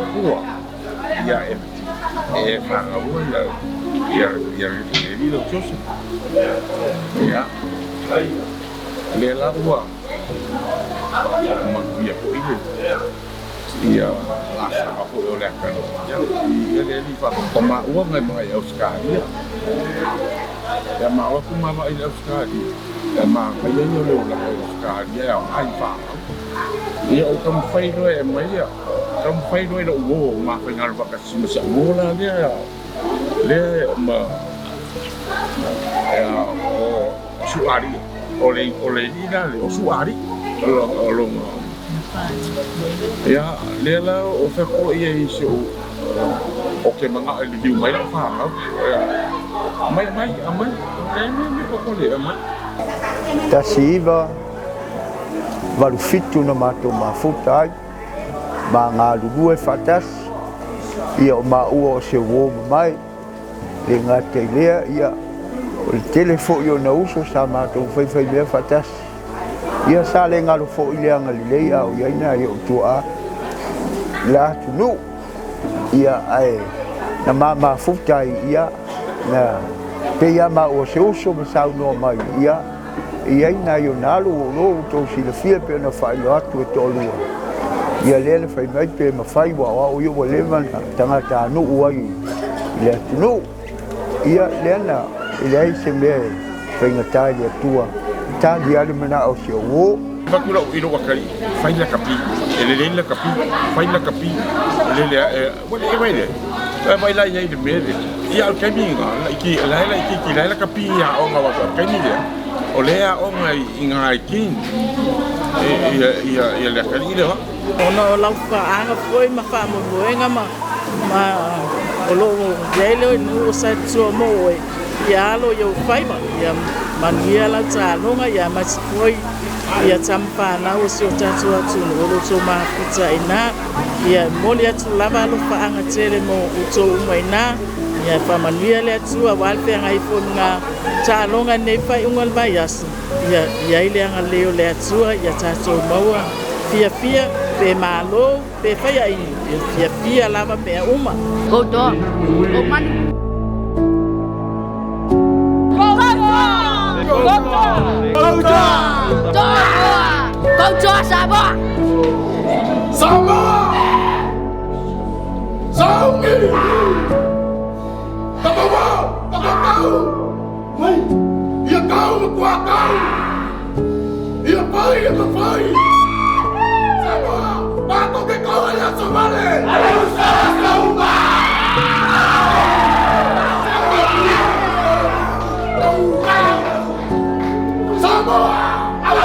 Satitoa ia e whāngaua ia rilo tiosa ia le la ua makuia po ia asa ako o le akano ia le li wha o maua ngai mai Australia ia maua kumama i Australia ia maa kai o leo la Australia ia ai whānau ia o kam whairo e mai ia kam whairo e lo uo maa kai ngāra wakasima sa uola le ma o Suaali'i o le ina le o Suaali'i o longa ia le la o whako ia i se o ke manga i liu mai la whānau mai amai me poko le amai ta siva valu fitu na mato mafuta ai ma ngā lugu e whatas ia o maua o se uo mai le ngā te lea ia o le telefo i o na uso sa mato whaiwhai mea whatas ia sa le ngalo fo i leanga li lei au iaina i o tua la tunu ia ai na mama futai ia na pe ia ma o se uso me sau no mai ia iaina i o nalo o lo to si le fia pe na fai lo atu e tolua ia le fai mai pe ma fai wa o i o le man tanga ta no uai le tunu ia le na ile se me fai ngata ia tua ta dia le mana o se o bakula o ilo wakari fai la kapi ele la kapi fai la kapi ele e vai la ia de mele ia o caminho la la kapi ia o nga wa caminho o le o nga inga kin ia le kali le ona o lau fa anga foi ma fa mo boenga ma o lo dele no Satitoa mo ia lo yo fai ma ia mania la ta longa ia ma foi ia tampa na o se o tatua tu no lo so ma pizza ina ia molia tu lava lo fa anga tele mo o to mai na ia fa mania le tu a wal pe ngai fo nga ta longa nei fai ungal mai as ia ile anga leo le tu ia tato maua fia pe malo pe fai ai fia lava pe uma go do go man Go Samoa! Samoa! Samoa! Tabawa! Mai! Ia kau kua kau! Ia pai! Samoa! Bato ke kau ia somale! Alusa kauma! Samoa! Samoa!